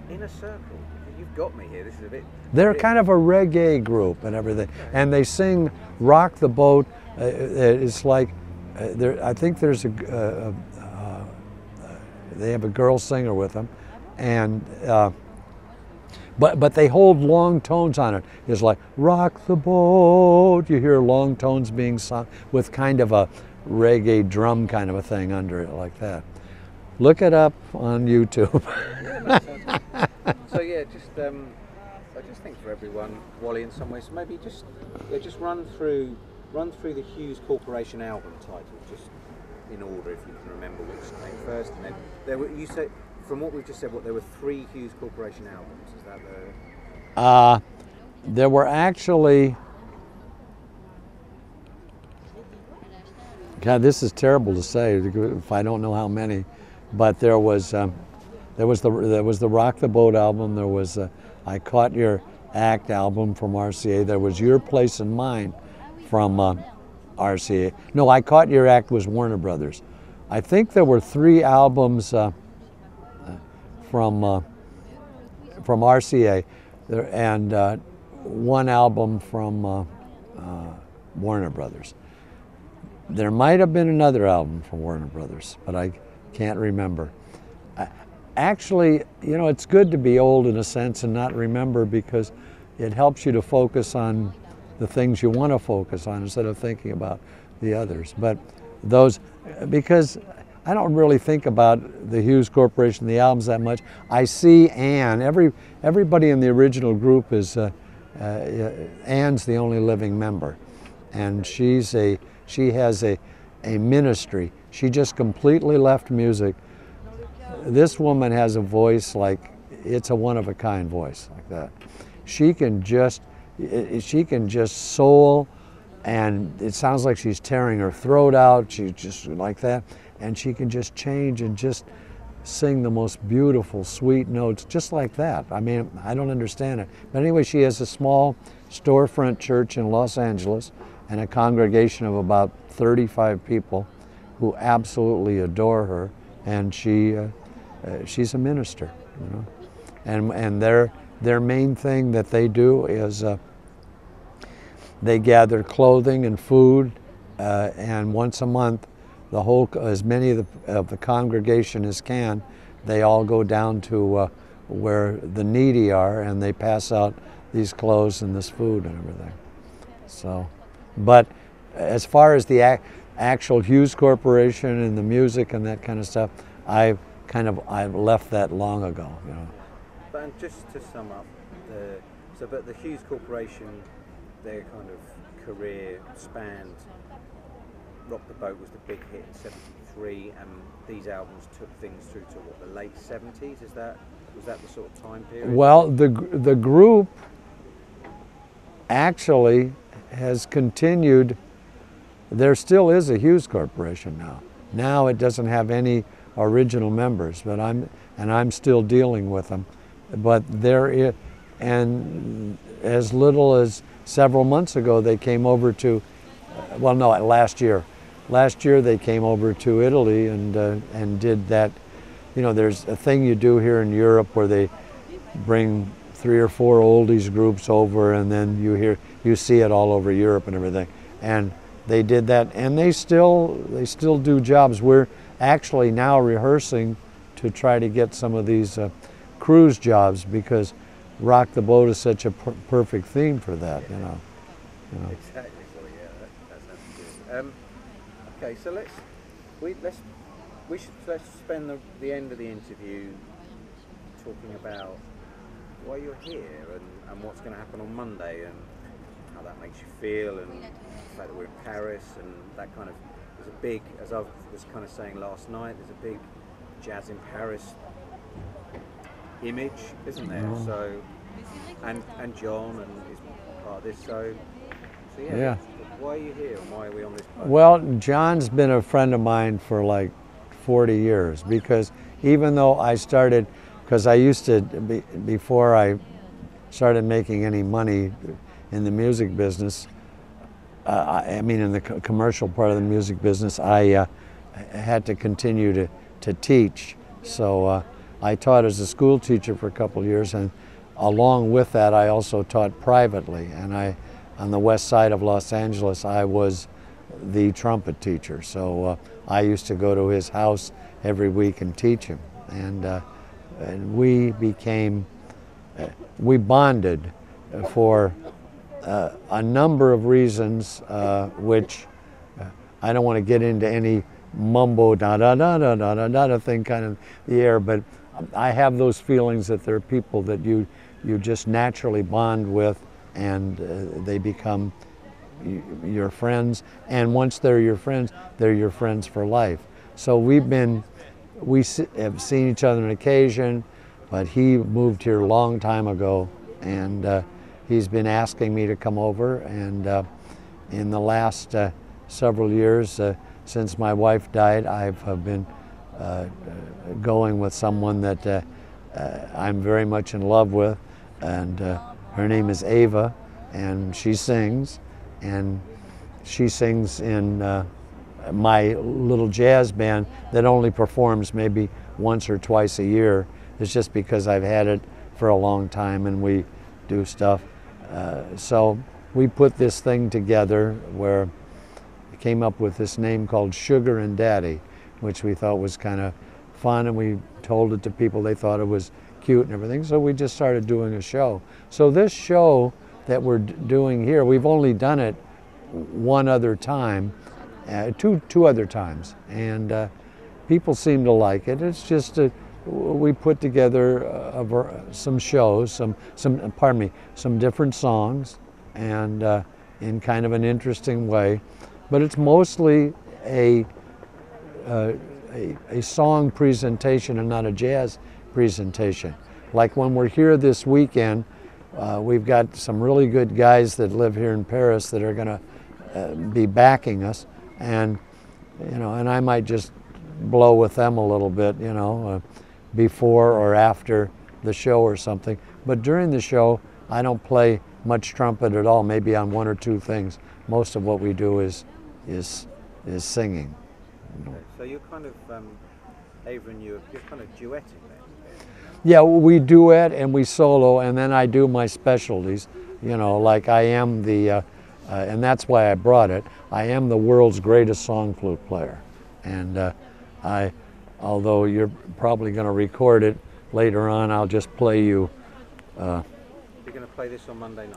Speaker 1: Inner Circle. You've got me here. This is a bit.
Speaker 2: They're kind of a reggae group and everything, and they sing "Rock the Boat." It's like I think there's they have a girl singer with them, and. But they hold long tones on it. It's like, rock the boat. You hear long tones being sung with kind of a reggae drum kind of a thing under it like that. Look it up on YouTube.
Speaker 1: So yeah, I just think for everyone, Wally, in some ways, maybe just run through the Hues Corporation album title, just in order if you can remember which came first. And then you said, from what we've just said, there were 3 Hues Corporation albums. Is that the?
Speaker 2: There were actually. God, this is terrible to say if I don't know how many, but there was the Rock the Boat album. There was I Caught Your Act album from RCA. There was Your Place and Mine from RCA. No, I Caught Your Act was Warner Brothers. I think there were 3 albums. From RCA, and 1 album from Warner Brothers. There might have been another album from Warner Brothers, but I can't remember. Actually, you know, it's good to be old in a sense and not remember, because it helps you to focus on the things you want to focus on instead of thinking about the others. But those, because I don't really think about the Hues Corporation, the albums that much. I see Ann. Everybody in the original group is Ann's the only living member, and she has a ministry. She just completely left music. This woman has a voice like it's a one-of-a-kind voice like that. She can just soul, and it sounds like she's tearing her throat out. She just like that. And she can just change and just sing the most beautiful, sweet notes, just like that. I mean, I don't understand it. But anyway, she has a small storefront church in Los Angeles and a congregation of about 35 people who absolutely adore her. And she's a minister, you know. And their main thing that they do is they gather clothing and food, and once a month, as many of the congregation as can, they all go down to where the needy are, and they pass out these clothes and this food and everything. So, but as far as the actual Hues Corporation and the music and that kind of stuff, I've left that long ago, you know.
Speaker 1: But just to sum up, but the Hues Corporation, their kind of career spanned. Rock the Boat was the big hit in '73, and these albums took things through to what, the late '70s? Was that the sort of time period?
Speaker 2: Well, the group actually has continued. There still is a Hues Corporation now. Now it doesn't have any original members, but I'm still dealing with them. But there is, and as little as several months ago, they came over to. Well, no, last year. Last year they came over to Italy and did that. You know, there's a thing you do here in Europe where they bring 3 or 4 oldies groups over, and then you see it all over Europe and everything. And they did that, and they still do jobs. We're actually now rehearsing to try to get some of these cruise jobs, because Rock the Boat is such a perfect theme for that. You know.
Speaker 1: Exactly. That sounds good. Okay, so let's spend the end of the interview talking about why you're here and what's going to happen on Monday and how that makes you feel, and the fact that we're in Paris and that kind of. There's a big, as I was kind of saying last night, there's a big Jazz in Paris image, isn't there? So and John and is part of this. So yeah.
Speaker 2: Yeah.
Speaker 1: Why are you here? And why are we on this boat?
Speaker 2: Well, John's been a friend of mine for like 40 years, because even though I started, because I used to, before I started making any money in the music business, I mean in the commercial part of the music business, I had to continue to teach. So I taught as a school teacher for a couple of years, and along with that I also taught privately. And on the west side of Los Angeles, I was the trumpet teacher. So I used to go to his house every week and teach him. And we bonded for a number of reasons, which I don't want to get into any mumbo da da da da da da da thing kind of the air, but I have those feelings that there are people that you just naturally bond with, and they become your friends, and once they're your friends for life. So we have seen each other on occasion, but he moved here a long time ago, and he's been asking me to come over, and in the last several years, since my wife died, I've been going with someone that I'm very much in love with, and her name is Ava, and she sings in my little jazz band that only performs maybe once or twice a year. It's just because I've had it for a long time and we do stuff. So we put this thing together where we came up with this name called Sugar and Daddy, which we thought was kind of fun, and we told it to people. They thought it was cute and everything, so we just started doing a show. So this show that we're doing here, we've only done it one other time, two other times, and people seem to like it. It's just we put together some shows, some different songs, and in kind of an interesting way, but it's mostly a song presentation and not a jazz presentation. Like when we're here this weekend, we've got some really good guys that live here in Paris that are going to be backing us, and and I might just blow with them a little bit, before or after the show or something. But during the show, I don't play much trumpet at all, maybe on one or two things. Most of what we do is singing.
Speaker 1: Okay. So you're kind of, Ava and you're kind of duetting then?
Speaker 2: Yeah, we duet and we solo, and then I do my specialties. Like I am and that's why I brought it, I am the world's greatest song flute player. And although you're probably going to record it later on, I'll just play you.
Speaker 1: You're going to play this on Monday night?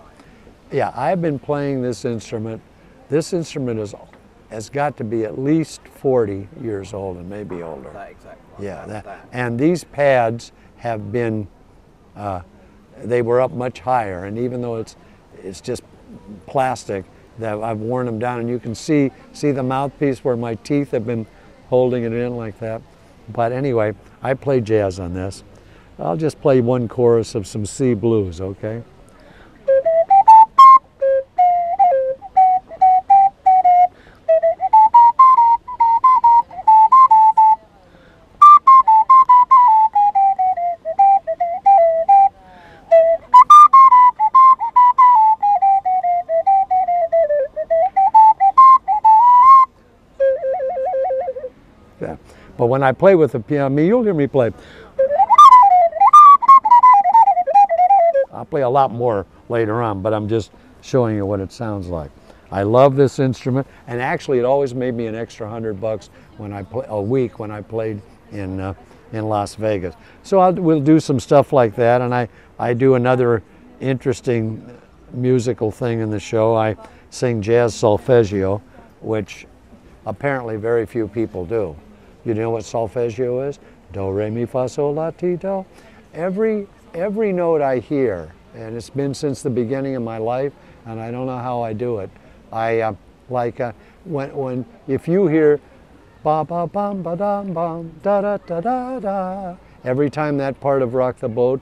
Speaker 2: Yeah, I've been playing this instrument. This instrument has got to be at least 40 years old and maybe older.
Speaker 1: That exact one.
Speaker 2: Yeah, that. And these pads have been, they were up much higher, and even though it's just plastic, that I've worn them down, and you can see the mouthpiece where my teeth have been holding it in like that. But anyway, I play jazz on this. I'll just play one chorus of some C blues, okay? But when I play with the piano, you'll hear me play. I'll play a lot more later on, but I'm just showing you what it sounds like. I love this instrument, and actually it always made me an extra $100 when I a week when I played in Las Vegas. So we'll do some stuff like that, and I do another interesting musical thing in the show. I sing jazz solfeggio, which apparently very few people do. You know what solfeggio is? Do, re, mi, fa, sol, la, ti, do. Every note I hear, and it's been since the beginning of my life, and I don't know how I do it. I if you hear ba ba bum ba dum bum da da da da da, every time that part of Rock the Boat